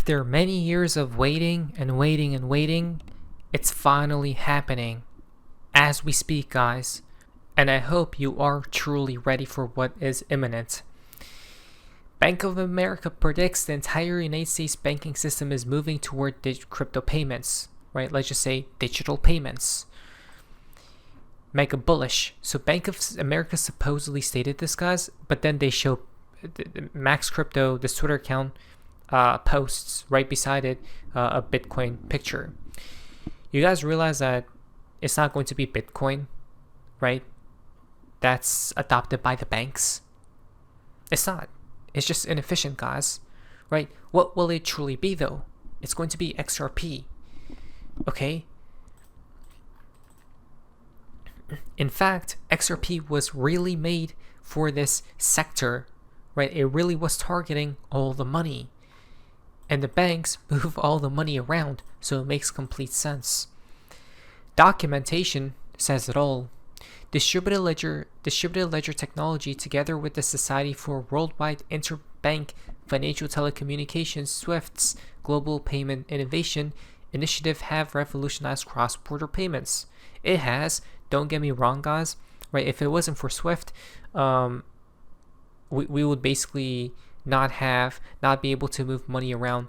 After many years of waiting and waiting and waiting, it's finally happening as we speak, guys. And I hope you are truly ready for what is imminent. Bank of America predicts the entire United States banking system is moving toward crypto payments, right? Let's just say digital payments. Mega bullish. So Bank of America supposedly stated this, guys, but then they show Max Crypto, this Twitter account, posts right beside it a Bitcoin picture. You guys realize that it's not going to be Bitcoin, right? That's adopted by the banks. It's not. It's just inefficient, guys, right? What will it truly be, though? It's going to be XRP, okay? In fact, XRP was really made for this sector, right? It really was targeting all the money. And the banks move all the money around, so it makes complete sense. Documentation says it all. Distributed ledger technology, together with the Society for Worldwide Interbank Financial Telecommunications (SWIFT's) Global Payment Innovation Initiative, have revolutionized cross-border payments. It has. Don't get me wrong, guys. Right? If it wasn't for SWIFT, we would basically not be able to move money around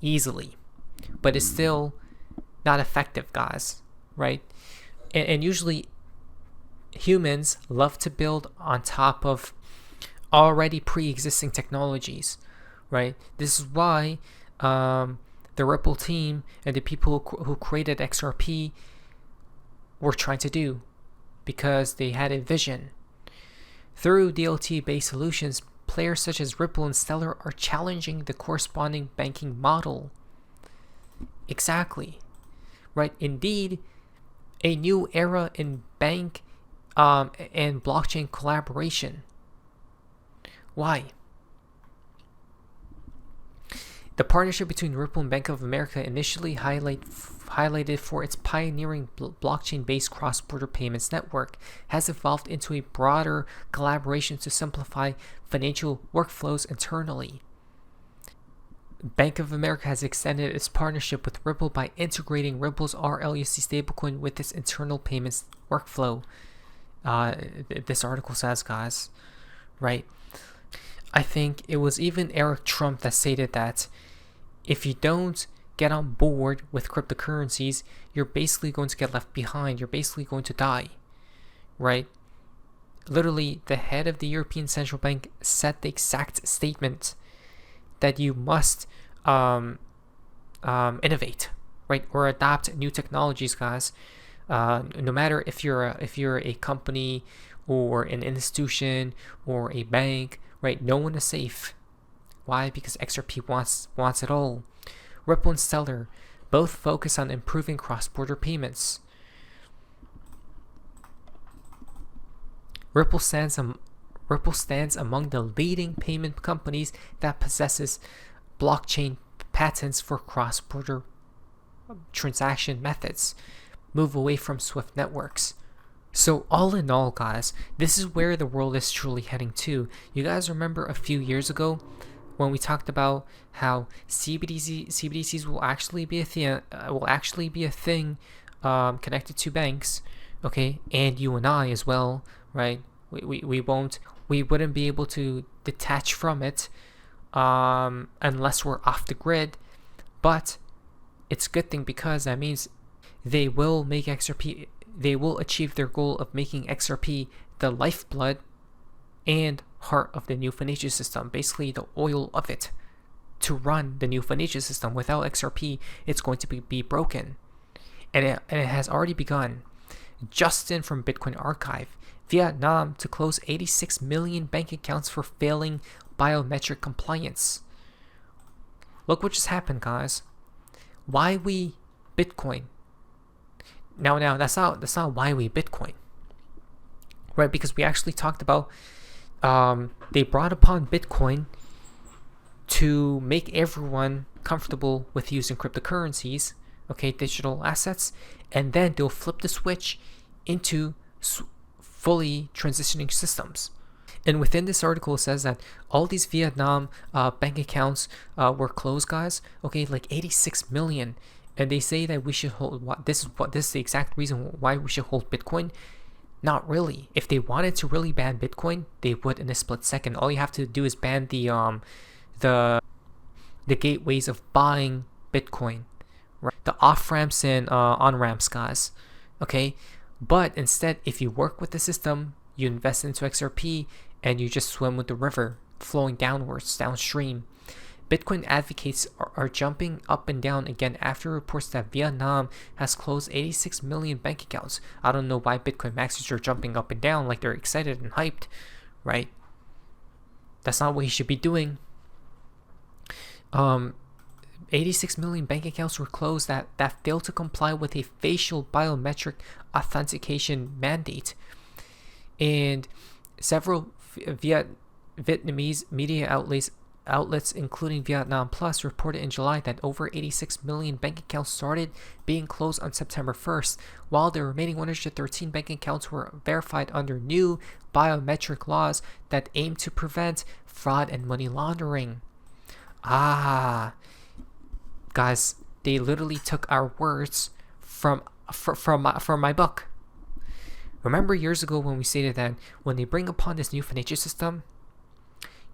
easily. But it's still not effective, guys. Right? And usually humans love to build on top of already pre-existing technologies, right? This is why the Ripple team and the people who created XRP were trying to do, because they had a vision. Through DLT-based solutions, players such as Ripple and Stellar are challenging the corresponding banking model. Exactly, right? Indeed, a new era in bank and blockchain collaboration. Why? The partnership between Ripple and Bank of America, initially highlighted for its pioneering blockchain-based cross-border payments network, has evolved into a broader collaboration to simplify financial workflows internally. Bank of America has extended its partnership with Ripple by integrating Ripple's RLUC stablecoin with its internal payments workflow. This article says, guys, right? I think it was even Eric Trump that stated that if you don't get on board with cryptocurrencies, you're basically going to get left behind. You're basically going to die, right? Literally, the head of the European Central Bank said the exact statement that you must innovate, right, or adopt new technologies, guys. No matter if you're a company or an institution or a bank, right? No one is safe. Why? Because XRP wants it all. Ripple and Stellar both focus on improving cross-border payments. Ripple stands among the leading payment companies that possesses blockchain patents for cross-border transaction methods. Move away from SWIFT networks. So all in all, guys, this is where the world is truly heading to. You guys remember a few years ago when we talked about how CBDCs will actually be a thing connected to banks, okay, and you and I as well, right? We wouldn't be able to detach from it unless we're off the grid. But it's a good thing, because that means they will achieve their goal of making XRP the lifeblood and heart of the new financial system, basically the oil of it, to run the new financial system. Without XRP, it's going to be broken. And it has already begun. Justin from Bitcoin Archive: Vietnam to close 86 million bank accounts for failing biometric compliance. Look what just happened, guys. Why we Bitcoin? Now that's not why we Bitcoin, right? Because we actually talked about they brought upon Bitcoin to make everyone comfortable with using cryptocurrencies, okay, digital assets, and then they'll flip the switch into fully transitioning systems. And within this article, it says that all these Vietnam bank accounts were closed, guys. Okay, like 86 million. And they say that we should hold, this is the exact reason why we should hold Bitcoin. Not really. If they wanted to really ban Bitcoin, they would in a split second. All you have to do is ban the gateways of buying Bitcoin, right? The off ramps and on ramps, guys. Okay, but instead, if you work with the system, you invest into XRP, and you just swim with the river flowing downwards, downstream. Bitcoin advocates are jumping up and down again after reports that Vietnam has closed 86 million bank accounts. I don't know why Bitcoin maxers are jumping up and down like they're excited and hyped, right? That's not what he should be doing. 86 million bank accounts were closed that failed to comply with a facial biometric authentication mandate. And several Vietnamese media outlets including Vietnam Plus reported in July that over 86 million bank accounts started being closed on September 1st, while the remaining 113 bank accounts were verified under new biometric laws that aim to prevent fraud and money laundering. Guys, they literally took our words from my book. Remember years ago when we stated that when they bring upon this new financial system,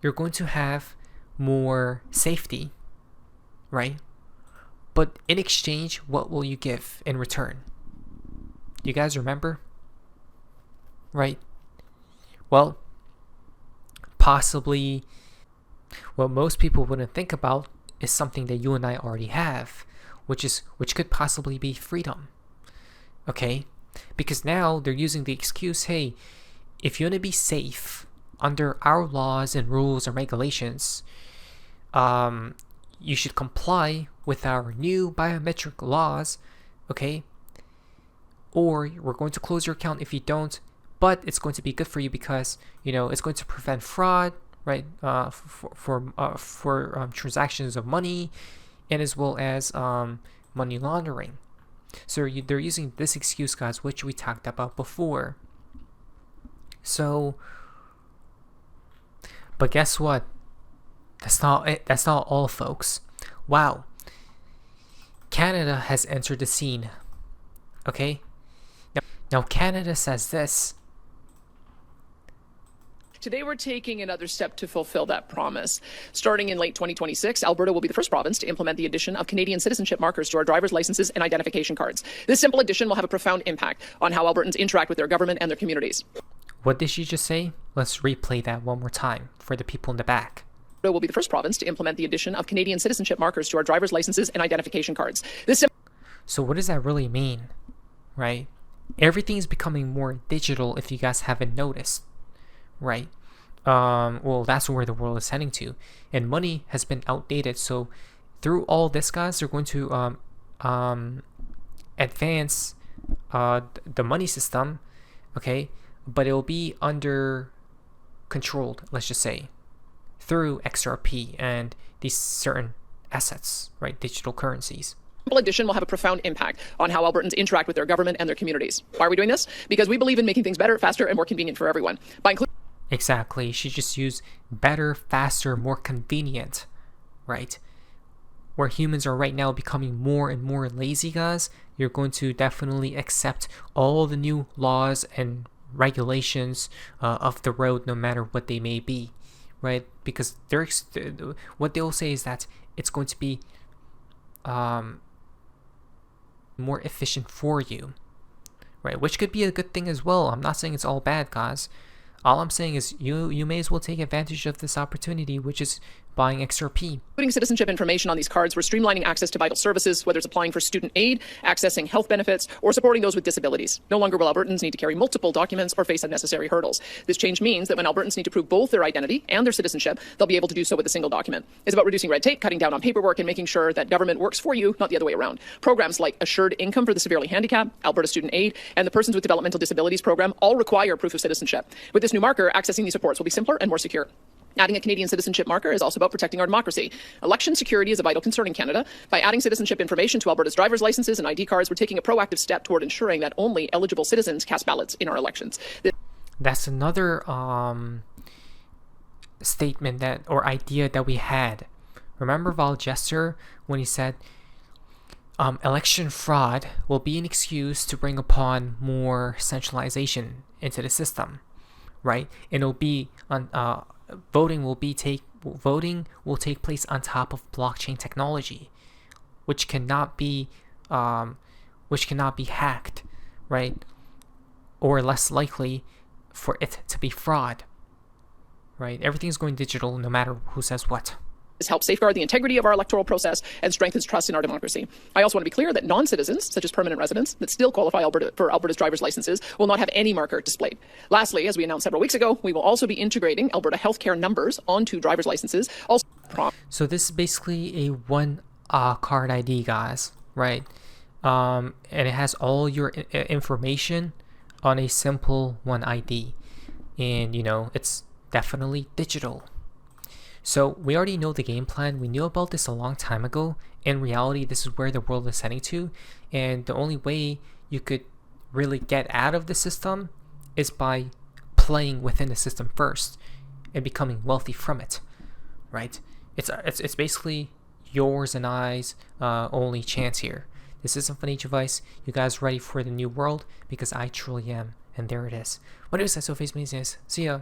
you're going to have more safety, right? But in exchange, what will you give in return? You guys remember? Right? Well, possibly what most people wouldn't think about is something that you and I already have, which could possibly be freedom. Okay? Because now they're using the excuse, hey, if you want to be safe under our laws and rules and regulations, you should comply with our new biometric laws, okay? Or we're going to close your account if you don't, but it's going to be good for you because, you know, it's going to prevent fraud, right? For transactions of money, and as well as money laundering. So they're using this excuse, guys, which we talked about before. So, but guess what? That's not it. That's not all, folks. Wow. Canada has entered the scene. Okay? Now Canada says this. Today, we're taking another step to fulfill that promise. Starting in late 2026, Alberta will be the first province to implement the addition of Canadian citizenship markers to our driver's licenses and identification cards. This simple addition will have a profound impact on how Albertans interact with their government and their communities. What did she just say? Let's replay that one more time for the people in the back. Alberta will be the first province to implement the addition of Canadian citizenship markers to our driver's licenses and identification cards. So what does that really mean, right? Everything is becoming more digital if you guys haven't noticed, right? Well, that's where the world is heading to, and money has been outdated. So through all this, guys, they're going to advance the money system, okay, but it will be under controlled, let's just say, through XRP and these certain assets, right, digital currencies. Simple addition will have a profound impact on how Albertans interact with their government and their communities. Why are we doing this? Because we believe in making things better, faster, and more convenient for everyone. By including Exactly. She just used better, faster, more convenient, right? Where humans are right now becoming more and more lazy, guys, you're going to definitely accept all the new laws and regulations of the road, no matter what they may be, right? Because what they'll say is that it's going to be more efficient for you, right? Which could be a good thing as well. I'm not saying it's all bad, guys. All I'm saying is you may as well take advantage of this opportunity, which is buying XRP. Putting citizenship information on these cards, we're streamlining access to vital services, whether it's applying for student aid, accessing health benefits, or supporting those with disabilities. No longer will Albertans need to carry multiple documents or face unnecessary hurdles. This change means that when Albertans need to prove both their identity and their citizenship, they'll be able to do so with a single document. It's about reducing red tape, cutting down on paperwork, and making sure that government works for you, not the other way around. Programs like Assured Income for the Severely Handicapped, Alberta Student Aid, and the Persons with Developmental Disabilities program all require proof of citizenship. With this new marker, accessing these supports will be simpler and more secure. Adding a Canadian citizenship marker is also about protecting our democracy. Election security is a vital concern in Canada. By adding citizenship information to Alberta's driver's licenses and ID cards, we're taking a proactive step toward ensuring that only eligible citizens cast ballots in our elections. That's another statement that or idea that we had. Remember Val Jester when he said election fraud will be an excuse to bring upon more centralization into the system, right? And it'll be on voting will take place on top of blockchain technology, which cannot be hacked, right? Or less likely for it to be fraud, right? Everything's going digital no matter who says what. This helps safeguard the integrity of our electoral process and strengthens trust in our democracy. I also want to be clear that non-citizens, such as permanent residents, that still qualify for Alberta's driver's licenses will not have any marker displayed. Lastly, as we announced several weeks ago, we will also be integrating Alberta healthcare numbers onto driver's licenses. So this is basically a one card ID, guys, right? And it has all your information on a simple one ID. And, it's definitely digital. So we already know the game plan. We knew about this a long time ago. In reality, this is where the world is heading to. And the only way you could really get out of the system is by playing within the system first and becoming wealthy from it, right? It's basically yours and I's only chance here. This isn't financial advice. You guys ready for the new world? Because I truly am. And there it is. What is that? So face me. See ya.